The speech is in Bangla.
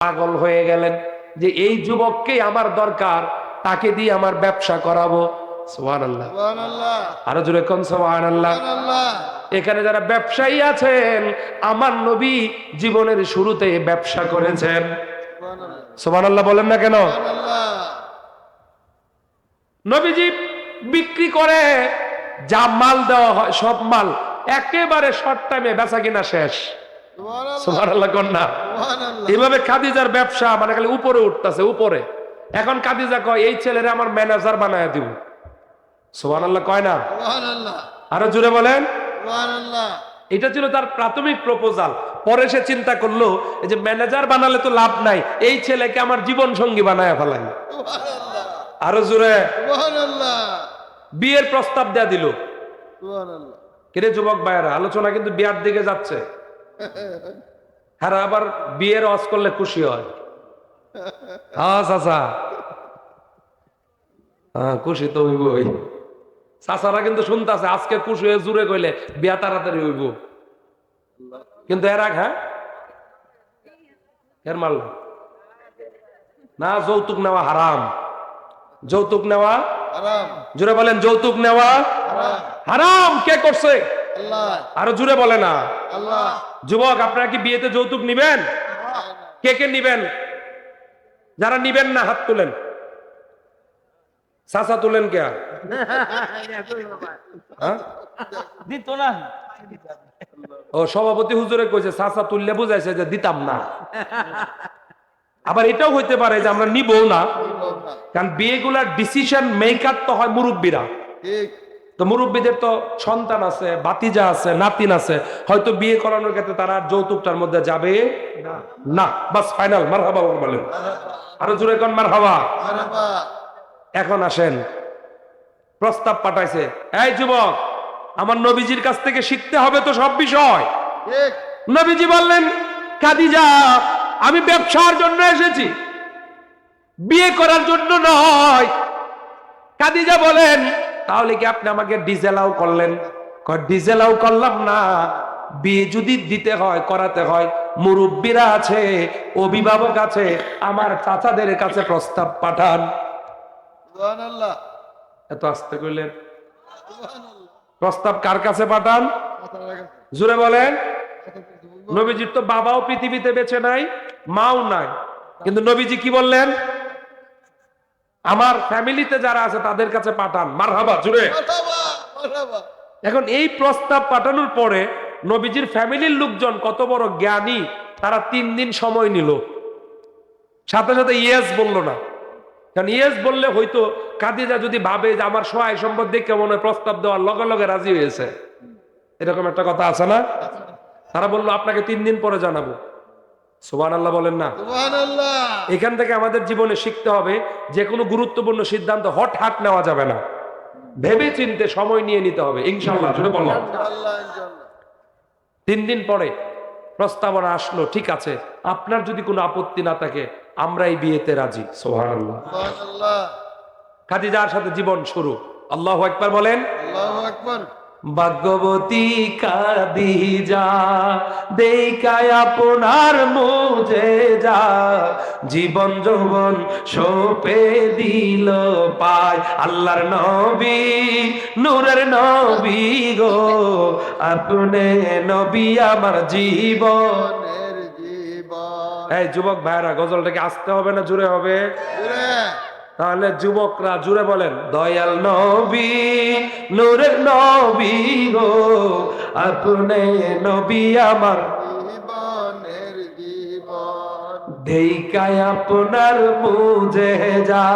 পাগল হয়ে গেলেন যে এই যুবককে আমার দরকার, তাকে দিয়ে আমার ব্যবসা করাবো। সুবহানাল্লাহ, আরো জোরে কোন সুবহানাল্লাহ। এখানে যারা ব্যবসায়ী আছেন, আমার নবী জীবনের শুরুতে ব্যবসা করেছেন। সুবহানাল্লাহ বলেন না কেন? নবীজি বিক্রি করে যা মাল দেওয়া হয় সব মাল একেবারে শর্ট টাইমে বেচা কিনা শেষ। সুবহানাল্লাহ কোন না? এইভাবে খাদিজার ব্যবসা মানে খালি উপরে উঠতেছে উপরে। এখন খাদিজা কয় এই ছেলেরে আমার ম্যানেজার বানায় দিব। সুবহানাল্লাহ কয় না? আরো জোরে বলেন। এটা ছিল তার প্রাথমিক প্রপোজাল। পরে সে চিন্তা করলো এই যে ম্যানেজার বানালে তো লাভ নাই, এই ছেলেকে আমার জীবন সঙ্গী বানায় ফেলাই। আরো জোরে। বিয়ের প্রস্তাব দেয়া দিল। কিরে যুবক ভাইয়েরা, আলোচনা কিন্তু বিয়ার দিকে যাচ্ছে। হ্যাঁ, আবার বিয়ের ওয়াজ করলে খুশি হয়। হ্যাঁ চাচা, হ্যাঁ খুশি তো হইবই। চাচারা কিন্তু শুনতেছে, আজকে খুশি হয়ে জুড়ে কইলে বিয়া তাড়াতাড়ি হইব। কিন্তু এর আগে হ্যাঁ এর মাল না, যৌতুক নেওয়া হারাম। যৌতুক নেওয়া জুড়ে বলেন, যৌতুক নেওয়া হারাম। কে করছে? আরো জুড়ে বলে না। যুবক, আপনারা কি বিয়েতে যৌতুক নিবেন? কে কে নিবেন? যারা নিবেন না হাত তুলেন। চাচা তুলেন কে? ও সভাপতি হুজুরে কইছে চাচা তুললে বুঝাইছে যে দিতাম না। আবার এটাও হইতে পারে যে আমরা নিবো না, কারণ বিয়েগুলার ডিসিশন মেকার তো হয় মুরব্বীরা। তো মুরব্বীদের তো সন্তান আছে, ভাতিজা আছে, নাতিন আছে, হয়তো বিয়ে করানোর ক্ষেত্রে তারা যৌতুকটার মধ্যে যাবে না। বাস ফাইনাল। মারহাবা বলেন, আরো জোরে কোন মারহাবা। এখন আসেন, প্রস্তাব পাঠাইছে, এই যুবক আমার নবীজির কাছ থেকে শিখতে হবে তো সব বিষয়। নবীজি বললেন, খাদিজা আমি ব্যবসার জন্য এসেছি, বিয়ে করার জন্য নয়। খাদিজা বলেন, তাহলে কি আপনি আমাকে ডিজেলাও করলেন? ডিজেলাও করলাম না। বিয়ে যদি দিতে হয়, করাতে হয়, মুরব্বীরা আছে, অভিভাবক আছে, আমার চাচাদের কাছে প্রস্তাব পাঠান। এত আস্তে কইলেন। প্রস্তাব কার কাছে পাঠান? জুড়ে বলেন। নবীজির তো বাবাও পৃথিবীতে বেঁচে নাই, মাও নাই, কিন্তু নবীজি কি বললেন? আমার ফ্যামিলিতে যারা আছে তাদের কাছে পাঠান। মারহাবা জুড়ে। এখন এই প্রস্তাব পাঠানোর পরে নবীজির ফ্যামিলির লোকজন কত বড় জ্ঞানী, তারা 3 দিন সময় নিল, সাথে সাথে ইয়েস বলল না। কারণ ইয়েস বললে হয়তো খাদিজা যদি ভাবে যে আমার সহায় সম্পদ দেখে মনে হয় প্রস্তাব দেওয়ার লগে লগে রাজি হয়েছে, এরকম একটা কথা আছে না? তারা বললো আপনাকে 3 দিন পরে জানাবো। সুবহানাল্লাহ বলেন না? এখান থেকে আমাদের জীবনে শিখতে হবে, যে কোনো গুরুত্বপূর্ণ সিদ্ধান্ত হঠাৎ নেওয়া যাবে না, ভেবে চিন্তে সময় নিয়ে নিতে হবে। ইনশাআল্লাহ জোরে বলো। 3 দিন পরে প্রস্তাবনা আসলো, ঠিক আছে আপনার যদি কোনো আপত্তি না থাকে আমরা এই বিয়েতে রাজি। সুবহানাল্লাহ। খাদিজার সাথে জীবন শুরু। আল্লাহু আকবার বলেন। আল্লাহু আকবার। ভাগ্যবতী খাদিজা দেখায় আপনার মুজেজা, জীবন যৌবন সপে দিল পায় আল্লাহর নবী, নূরের নবী গো, আপনি নবী আমার জীবনের জীবন। এই যুবক ভাইরা, গজলটাকে আসতে হবে না জুড়ে হবে? তাহলে যুবকরা জুড়ে বলেন, দয়াল নবী, নূরের নবী গো, আপনি নবী আমার জীবনের জীবন, দেখায় আপনার মুজেজা।